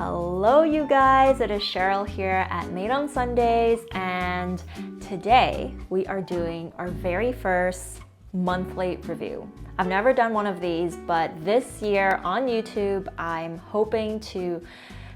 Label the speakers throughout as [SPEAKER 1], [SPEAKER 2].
[SPEAKER 1] Hello you guys, it is Cheryl here at Made on Sundays, and today we are doing our very first monthly review. I've never done one of these, but this year on YouTube, I'm hoping to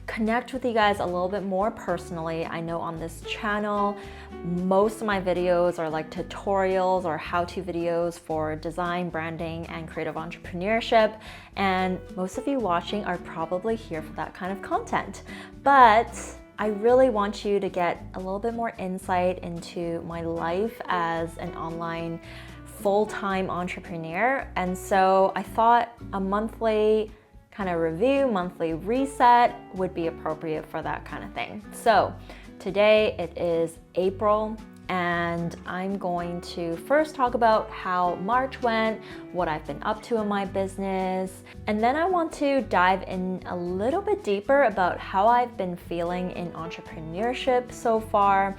[SPEAKER 1] connect with you guys a little bit more personally. I know on this channel, most of my videos are like tutorials or how-to videos for design, branding, and creative entrepreneurship. And most of you watching are probably here for that kind of content. But I really want you to get a little bit more insight into my life as an online full-time entrepreneur. And so I thought a monthly kind of review, monthly reset would be appropriate for that kind of thing. So today it is April, and I'm going to first talk about how March went, what I've been up to in my business, and then I want to dive in a little bit deeper about how I've been feeling in entrepreneurship so far.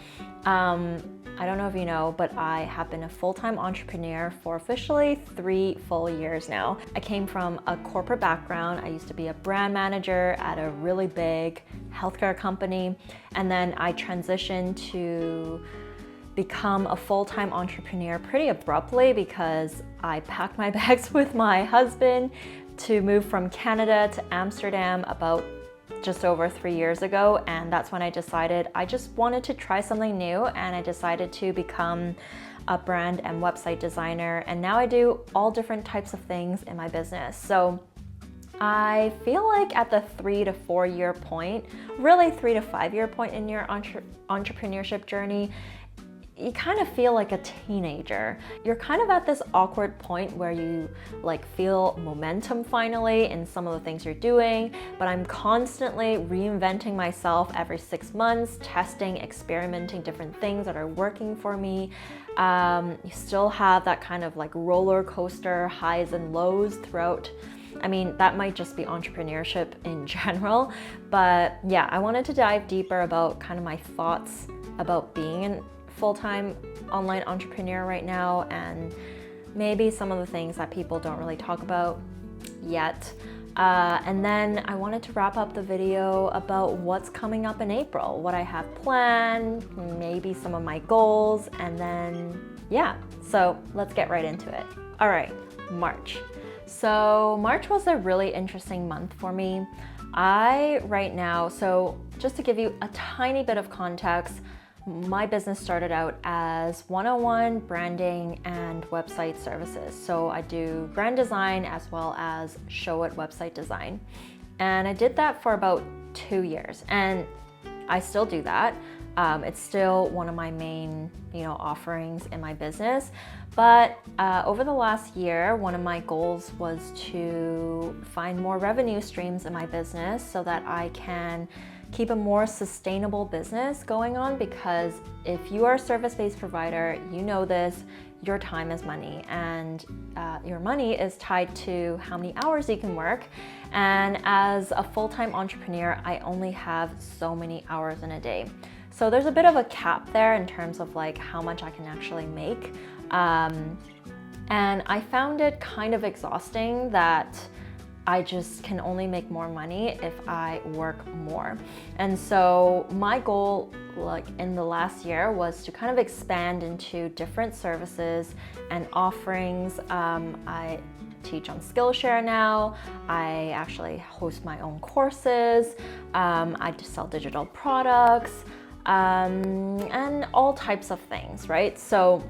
[SPEAKER 1] I don't know if you know, but I have been a full-time entrepreneur for officially 3 full years now. I came from a corporate background. I used to be a brand manager at a really big healthcare company, and then I transitioned to become a full-time entrepreneur pretty abruptly because I packed my bags with my husband to move from Canada to Amsterdam about just over 3 years ago, and that's when I decided I just wanted to try something new, and I decided to become a brand and website designer, and now I do all different types of things in my business. So I feel like at the 3 to 4 year point, really 3 to 5 year point in your entrepreneurship journey, you kind of feel like a teenager. You're kind of at this awkward point where you feel momentum finally in some of the things you're doing, but I'm constantly reinventing myself every 6 months, testing, experimenting different things that are working for me. You still have that kind of roller coaster highs and lows throughout. I mean, that might just be entrepreneurship in general, but yeah, I wanted to dive deeper about kind of my thoughts about being an full-time online entrepreneur right now, and maybe some of the things that people don't really talk about yet. And then I wanted to wrap up the video about what's coming up in April, what I have planned, maybe some of my goals, and then yeah, so let's get right into it. All right, March. So March was a really interesting month for me. So just to give you a tiny bit of context, my business started out as one-on-one branding and website services. So I do brand design as well as show it website design. And I did that for about 2 years, and I still do that. It's still one of my main, offerings in my business. But over the last year, one of my goals was to find more revenue streams in my business so that I can keep a more sustainable business going on, because if you are a service-based provider, you know this, your time is money, and your money is tied to how many hours you can work. And as a full-time entrepreneur, I only have so many hours in a day. So there's a bit of a cap there in terms of how much I can actually make. And I found it kind of exhausting that I just can only make more money if I work more. And so my goal in the last year was to kind of expand into different services and offerings. I teach on Skillshare now. I actually host my own courses. I just sell digital products, and all types of things, right? So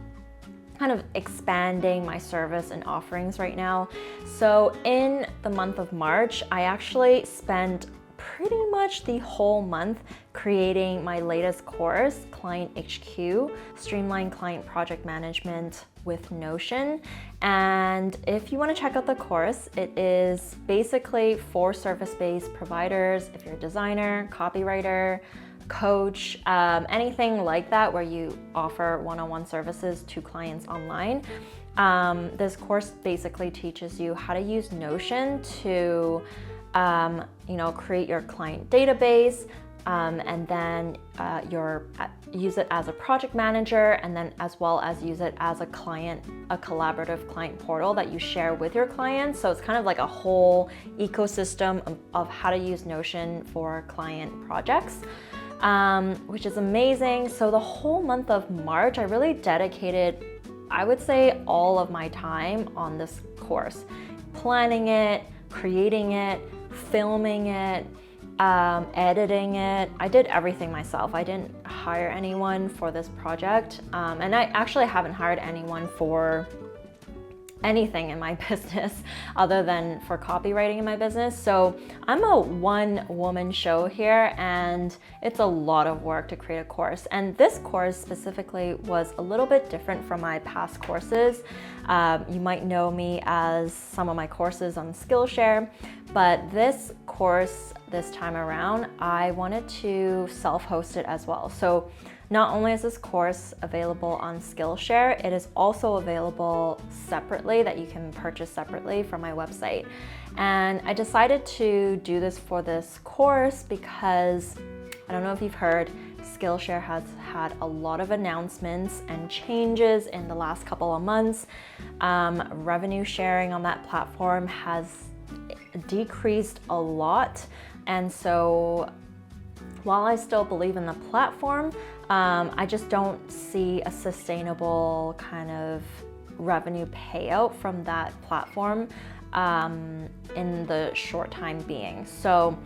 [SPEAKER 1] kind of expanding my service and offerings right now. So in the month of March, I actually spent pretty much the whole month creating my latest course, Client HQ, Streamline Client Project Management with Notion. And if you want to check out the course, it is basically for service-based providers. If you're a designer, copywriter, coach, anything like that where you offer one-on-one services to clients online. This course basically teaches you how to use Notion to create your client database, and then use it as a project manager, and then as well as use it as a collaborative client portal that you share with your clients. So it's kind of like a whole ecosystem of how to use Notion for client projects, which is amazing. So the whole month of March, I really dedicated, I would say, all of my time on this course, planning it, creating it, filming it, editing it. I did everything myself. I didn't hire anyone for this project, and I actually haven't hired anyone for anything in my business other than for copywriting in my business. So I'm a one-woman show here, and it's a lot of work to create a course. And this course specifically was a little bit different from my past courses. You might know me as some of my courses on Skillshare, but this course this time around, I wanted to self-host it as well. So not only is this course available on Skillshare, it is also available separately, that you can purchase separately from my website. And I decided to do this for this course because, I don't know if you've heard, Skillshare has had a lot of announcements and changes in the last couple of months. Revenue sharing on that platform has decreased a lot. And so while I still believe in the platform, I just don't see a sustainable kind of revenue payout from that platform in the short time being. So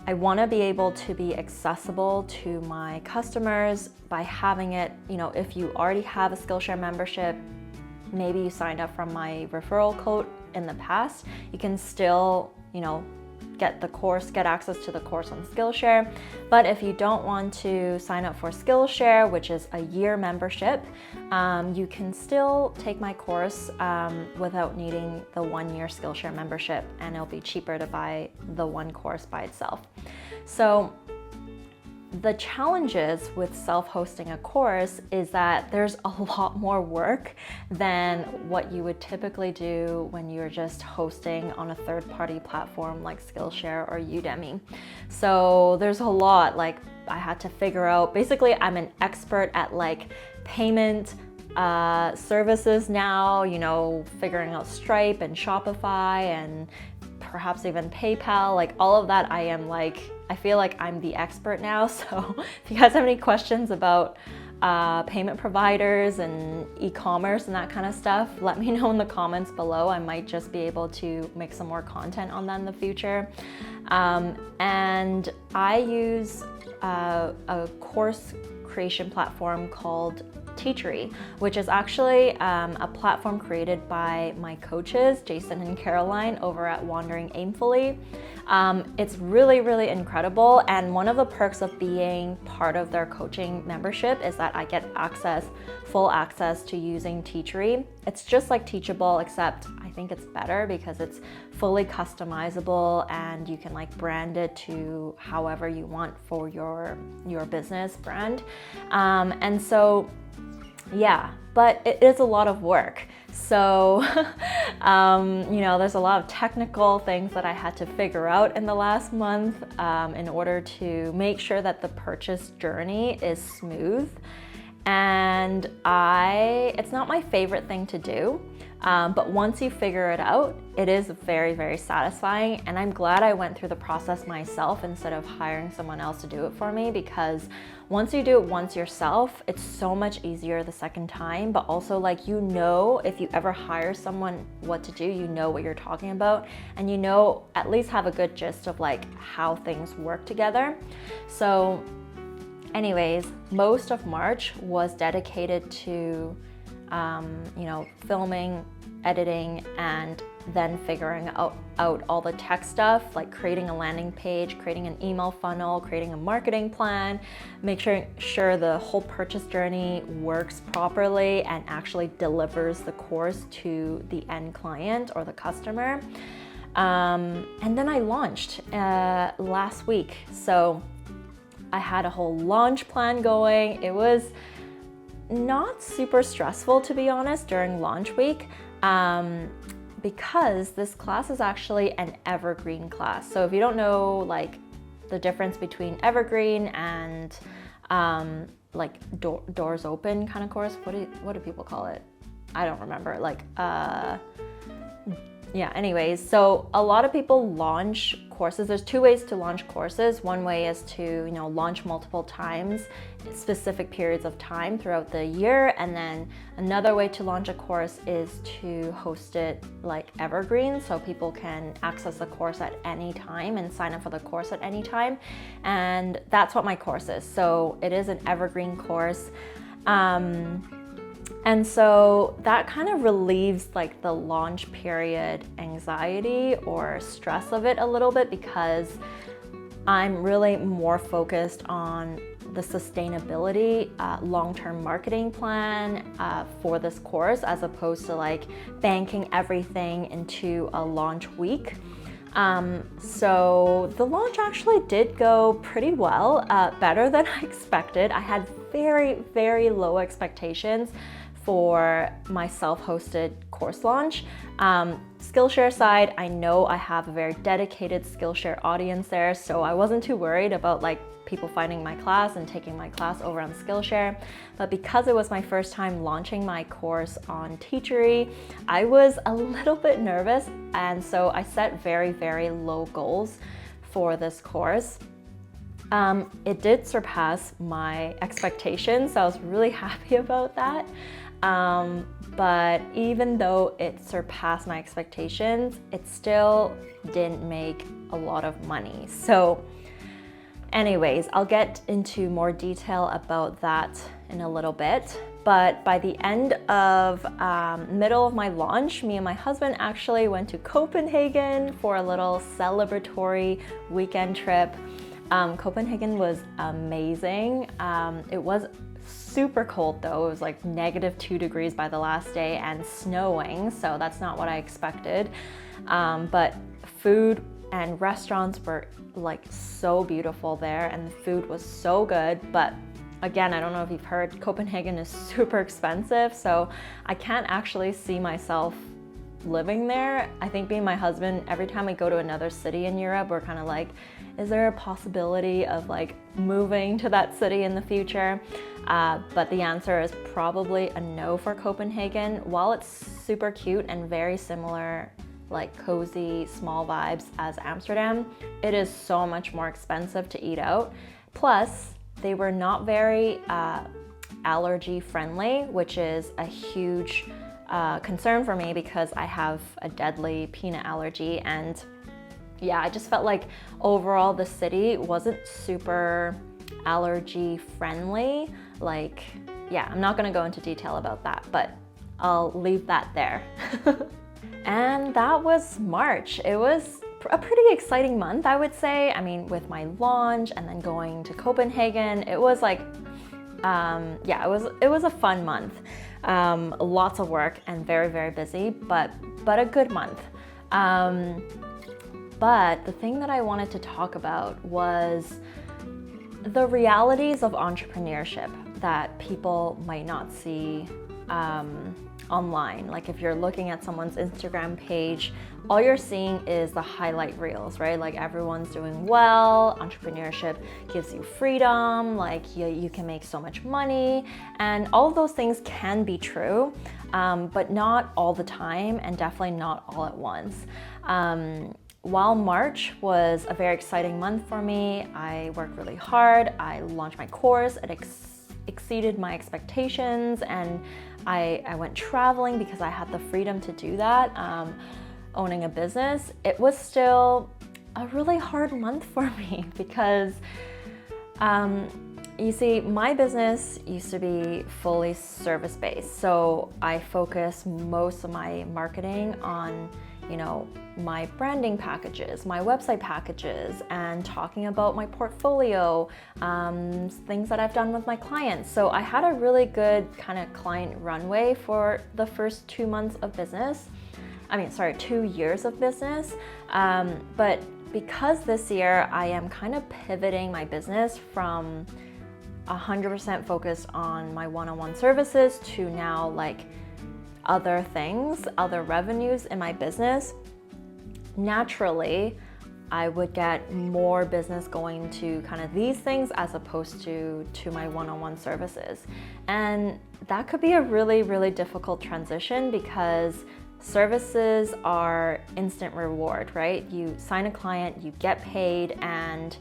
[SPEAKER 1] I want to be able to be accessible to my customers by having it, if you already have a Skillshare membership, maybe you signed up from my referral code in the past, you can still, get access to the course on Skillshare. But if you don't want to sign up for Skillshare, which is a year membership, you can still take my course without needing the 1-year Skillshare membership, and it'll be cheaper to buy the one course by itself. So the challenges with self-hosting a course is that there's a lot more work than what you would typically do when you're just hosting on a third-party platform like Skillshare or Udemy. So there's a lot, I had to figure out, basically I'm an expert at payment services now, figuring out Stripe and Shopify and perhaps even PayPal, all of that. I feel like I'm the expert now. So if you guys have any questions about payment providers and e-commerce and that kind of stuff, let me know in the comments below. I might just be able to make some more content on that in the future. And I use a course creation platform called Teachery, which is actually a platform created by my coaches, Jason and Caroline, over at Wandering Aimfully. It's really, really incredible. And one of the perks of being part of their coaching membership is that I get full access to using Teachery. It's just like Teachable, except I think it's better because it's fully customizable and you can brand it to however you want for your business brand. And so, yeah, but it is a lot of work. So, there's a lot of technical things that I had to figure out in the last month in order to make sure that the purchase journey is smooth. And it's not my favorite thing to do, but once you figure it out, it is very, very satisfying. And I'm glad I went through the process myself instead of hiring someone else to do it for me, because once you do it once yourself, it's so much easier the second time. But also, if you ever hire someone what to do, you know what you're talking about, and at least have a good gist of how things work together. So anyways, most of March was dedicated to filming, editing, and then figuring out all the tech stuff, like creating a landing page, creating an email funnel, creating a marketing plan, making sure the whole purchase journey works properly and actually delivers the course to the end client or the customer. And then I launched last week. So I had a whole launch plan going. It was not super stressful, to be honest, during launch week, because this class is actually an evergreen class. So if you don't know the difference between evergreen and like doors open kind of course. What do people call it? I don't remember. Like yeah, anyways, so a lot of people launch courses. There's two ways to launch courses. One way is to, launch multiple times, specific periods of time throughout the year. And then another way to launch a course is to host it like evergreen, so people can access the course at any time and sign up for the course at any time. And that's what my course is. So it is an evergreen course. And so that kind of relieves like the launch period anxiety or stress of it a little bit, because I'm really more focused on the sustainability long-term marketing plan for this course, as opposed to like banking everything into a launch week. So the launch actually did go pretty well, better than I expected. I had very, very low expectations for my self-hosted course launch. Skillshare side, I know I have a very dedicated Skillshare audience there, so I wasn't too worried about like people finding my class and taking my class over on Skillshare. But because it was my first time launching my course on Teachery, I was a little bit nervous, and so I set very, very low goals for this course. It did surpass my expectations, so I was really happy about that. But even though it surpassed my expectations, it still didn't make a lot of money. So anyways, I'll get into more detail about that in a little bit. But by the end of middle of my launch, me and my husband actually went to Copenhagen for a little celebratory weekend trip. Copenhagen was amazing. It was super cold though. It was like -2 degrees by the last day and snowing, so that's not what I expected. But food and restaurants were like so beautiful there, and the food was so good. But again, I don't know if you've heard, Copenhagen is super expensive, so I can't actually see myself living there. I think me and my husband, every time we go to another city in Europe, we're kind of like, is there a possibility of like moving to that city in the future? But the answer is probably a no for Copenhagen. While it's super cute and very similar, like cozy, small vibes as Amsterdam, it is so much more expensive to eat out. Plus, they were not very allergy friendly, which is a huge concern for me because I have a deadly peanut allergy. And yeah, I just felt like overall the city wasn't super allergy friendly. Like, yeah, I'm not gonna go into detail about that, but I'll leave that there. And that was March. It was a pretty exciting month, I would say. I mean, with my launch and then going to Copenhagen, it was like, yeah, it was a fun month. Lots of work and very, very busy, but a good month. But the thing that I wanted to talk about was the realities of entrepreneurship that people might not see online. Like if you're looking at someone's Instagram page, all you're seeing is the highlight reels, right? Like everyone's doing well, entrepreneurship gives you freedom, like you can make so much money, and all of those things can be true, but not all the time, and definitely not all at once. While March was a very exciting month for me, I worked really hard. I launched my course. It exceeded my expectations, and I went traveling because I had the freedom to do that. Owning a business, it was still a really hard month for me because you see, my business used to be fully service-based. So I focus most of my marketing on, my branding packages, my website packages, and talking about my portfolio, things that I've done with my clients. So I had a really good kind of client runway for the first 2 months of business. 2 years of business. But because this year I am kind of pivoting my business from 100% focused on my one-on-one services to now like other things, other revenues in my business, naturally, I would get more business going to kind of these things as opposed to my one-on-one services. And that could be a really, really difficult transition because services are instant reward, right? You sign a client, you get paid, and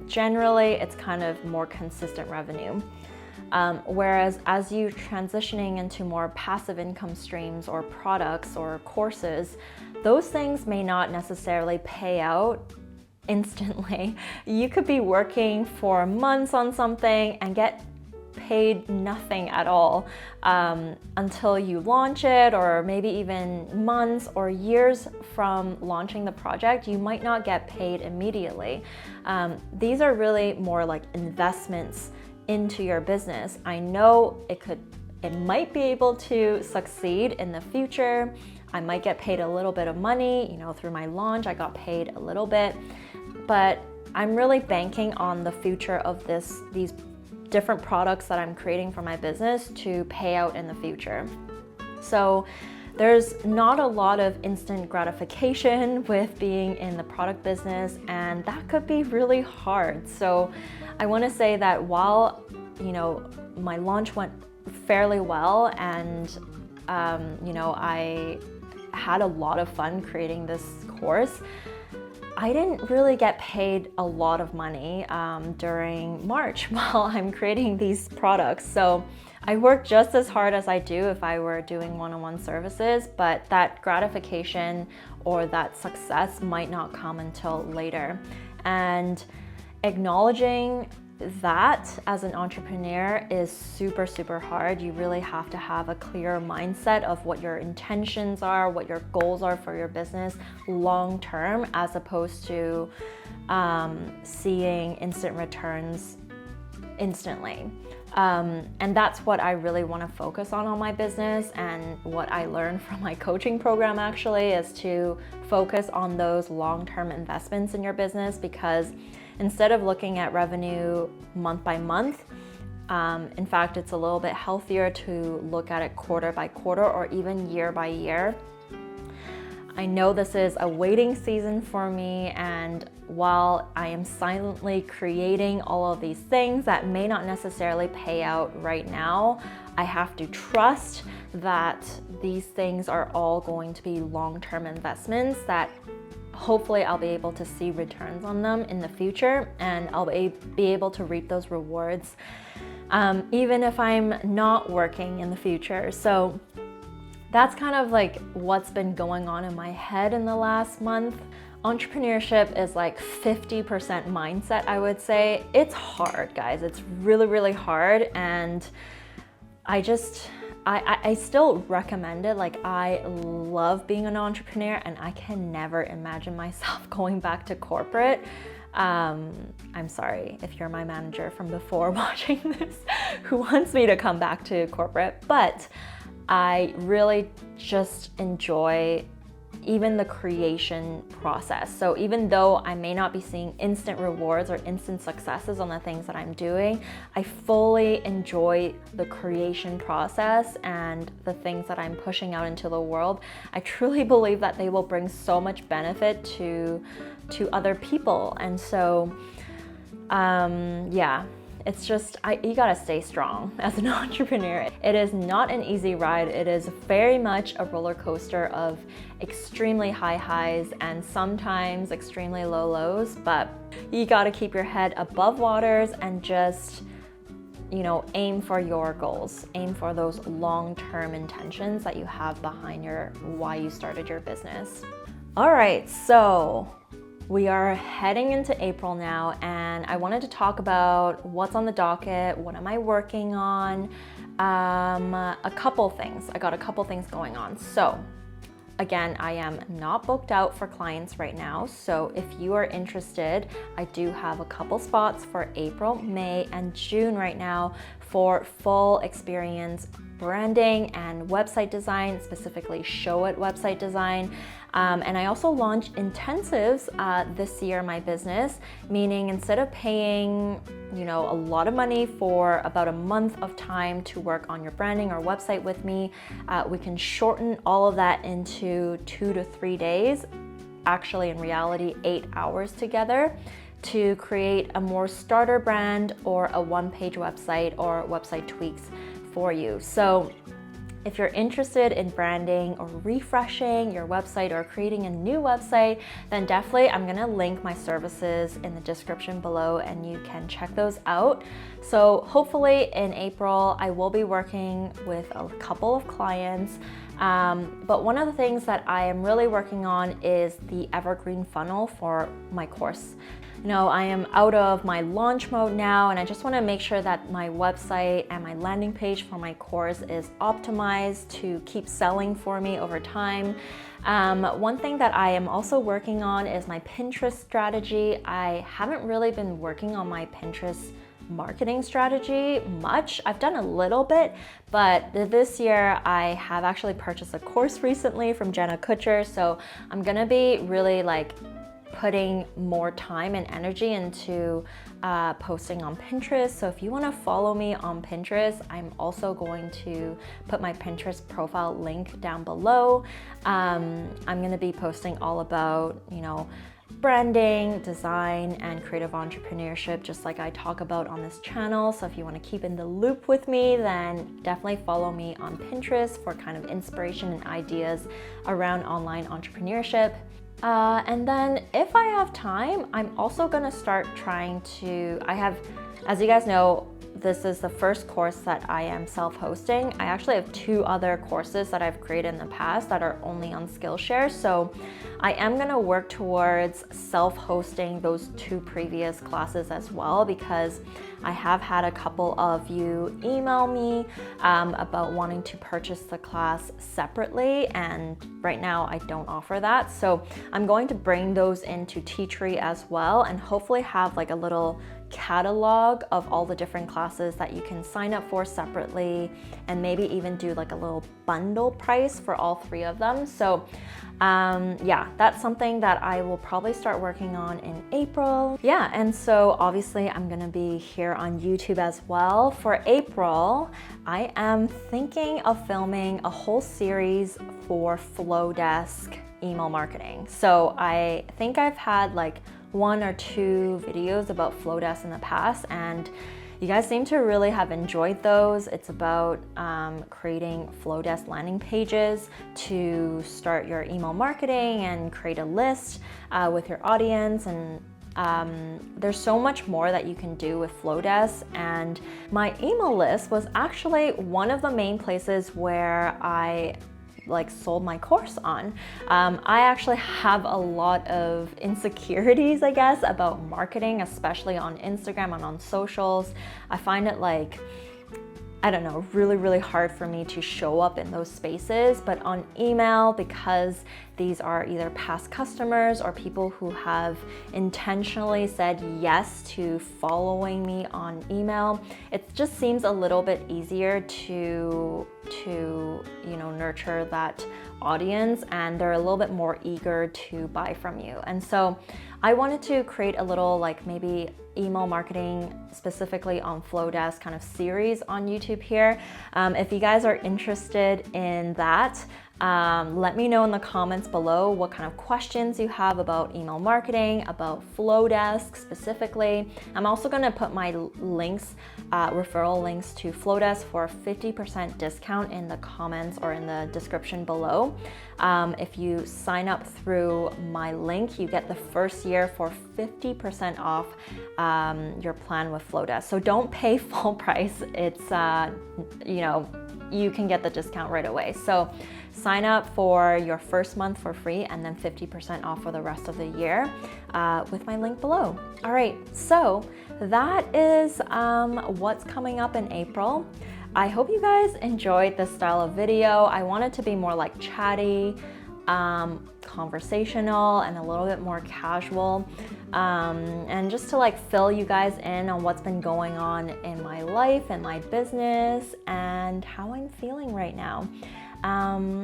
[SPEAKER 1] generally it's kind of more consistent revenue. Whereas as you're transitioning into more passive income streams or products or courses, those things may not necessarily pay out instantly. You could be working for months on something and get paid nothing at all until you launch it, or maybe even months or years from launching the project, you might not get paid immediately. These are really more like investments into your business. I know it might be able to succeed in the future. I might get paid a little bit of money, through my launch, I got paid a little bit, but I'm really banking on the future of these different products that I'm creating for my business to pay out in the future. So there's not a lot of instant gratification with being in the product business, and that could be really hard. So I want to say that while, my launch went fairly well and, I had a lot of fun creating this course, I didn't really get paid a lot of money during March while I'm creating these products. So I work just as hard as I do if I were doing one-on-one services, but that gratification or that success might not come until later. And acknowledging that as an entrepreneur is super, super hard. You really have to have a clear mindset of what your intentions are, what your goals are for your business long term, as opposed to seeing instant returns instantly. And that's what I really want to focus on my business, and what I learned from my coaching program actually is to focus on those long-term investments in your business, because instead of looking at revenue month by month, in fact, it's a little bit healthier to look at it quarter by quarter or even year by year. I know this is a waiting season for me, and while I am silently creating all of these things that may not necessarily pay out right now, I have to trust that these things are all going to be long-term investments that hopefully I'll be able to see returns on them in the future, and I'll be able to reap those rewards even if I'm not working in the future. So that's kind of like what's been going on in my head in the last month. Entrepreneurship is like 50% mindset, I would say. It's hard, guys. It's really, really hard. And I still recommend it. Like, I love being an entrepreneur, and I can never imagine myself going back to corporate. I'm sorry if you're my manager from before watching this who wants me to come back to corporate, but I really just enjoy even the creation process. So even though I may not be seeing instant rewards or instant successes on the things that I'm doing, I fully enjoy the creation process and the things that I'm pushing out into the world. I truly believe that they will bring so much benefit to other people. And so, yeah. It's just, you gotta stay strong as an entrepreneur. It is not an easy ride. It is very much a roller coaster of extremely high highs and sometimes extremely low lows, but you gotta keep your head above waters and just, aim for your goals. Aim for those long-term intentions that you have behind why you started your business. All right, so we are heading into April now, and I wanted to talk about what's on the docket, what am I working on, a couple things. I got a couple things going on. So again, I am not booked out for clients right now. So if you are interested, I do have a couple spots for April, May, and June right now for full experience branding and website design, specifically Show It website design. And I also launched intensives this year in my business, meaning instead of paying, a lot of money for about a month of time to work on your branding or website with me, we can shorten all of that into 2 to 3 days actually in reality 8 hours together to create a more starter brand or a one-page website or website tweaks for you. So if you're interested in branding or refreshing your website or creating a new website, then definitely I'm gonna link my services in the description below and you can check those out. So hopefully in April, I will be working with a couple of clients. But one of the things that I am really working on is the evergreen funnel for my course. You know, I am out of my launch mode now, and I just want to make sure that my website and my landing page for my course is optimized to keep selling for me over time. One thing that I am also working on is my Pinterest strategy. I haven't really been working on my Pinterest marketing strategy much. I've done a little bit, but this year I have actually purchased a course recently from Jenna Kutcher, so I'm gonna be really like putting more time and energy into posting on Pinterest. So if you want to follow me on Pinterest, I'm also going to put my Pinterest profile link down below. I'm going to be posting all about, you know, branding, design, and creative entrepreneurship, just like I talk about on this channel. So if you want to keep in the loop with me, then definitely follow me on Pinterest for kind of inspiration and ideas around online entrepreneurship. And then if I have time, I'm also gonna start trying to, as you guys know, this is the first course that I am self-hosting. I actually have 2 other courses that I've created in the past that are only on Skillshare. So I am gonna work towards self-hosting those 2 previous classes as well, because I have had a couple of you email me about wanting to purchase the class separately, and right now I don't offer that. So I'm going to bring those into Teachery as well, and hopefully have like a little catalog of all the different classes that you can sign up for separately, and maybe even do like a little bundle price for all 3 of them. So yeah, that's something that I will probably start working on in April. Yeah, and so obviously I'm gonna be here on YouTube as well. For April, I am thinking of filming a whole series for Flowdesk email marketing. So I think I've had like 1 or 2 videos about Flowdesk in the past, and you guys seem to really have enjoyed those. It's about creating Flowdesk landing pages to start your email marketing and create a list with your audience. And there's so much more that you can do with Flowdesk. And my email list was actually one of the main places where I sold my course on. I actually have a lot of insecurities, I guess, about marketing, especially on Instagram and on socials. I find it I don't know, really hard for me to show up in those spaces. But on email, because these are either past customers or people who have intentionally said yes to following me on email, it just seems a little bit easier to you know, nurture that audience, and they're a little bit more eager to buy from you. And so I wanted to create a little maybe email marketing specifically on Flowdesk kind of series on YouTube here. If you guys are interested in that, let me know in the comments below what kind of questions you have about email marketing, about Flowdesk specifically. I'm also going to put my links, referral links to Flowdesk for a 50% discount in the comments or in the description below. If you sign up through my link, you get the first year for 50% off your plan with Flowdesk. So don't pay full price. It's, you know, you can get the discount right away. So sign up for your first month for free and then 50% off for the rest of the year with my link below. All right, so that is what's coming up in April. I hope you guys enjoyed this style of video. I want it to be more like chatty, conversational, and a little bit more casual, and just to fill you guys in on what's been going on in my life and my business and how I'm feeling right now.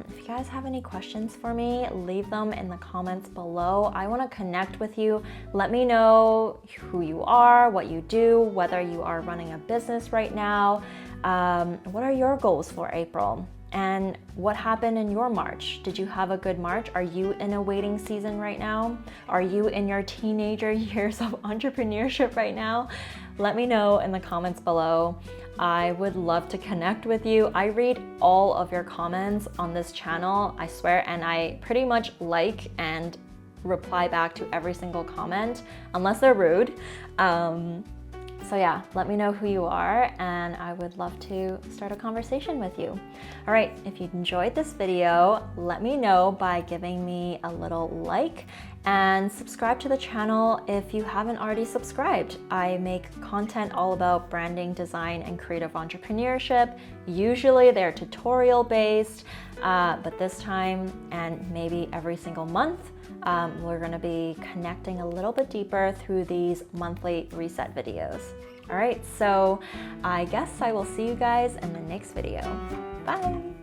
[SPEAKER 1] If you guys have any questions for me, leave them in the comments below. I want to connect with you. Let me know who you are, what you do, whether you are running a business right now. What are your goals for April? And what happened in your March? Did you have a good March? Are you in a waiting season right now? Are you in your teenager years of entrepreneurship right now? Let me know in the comments below. I would love to connect with you. I read all of your comments on this channel, I swear, and I pretty much like and reply back to every single comment, unless they're rude. So yeah, let me know who you are and I would love to start a conversation with you. All right, if you enjoyed this video, let me know by giving me a little like and subscribe to the channel if you haven't already subscribed. I make content all about branding, design, and creative entrepreneurship. Usually they're tutorial based, but this time and maybe every single month, we're gonna be connecting a little bit deeper through these monthly reset videos. All right, so I guess I will see you guys in the next video. Bye.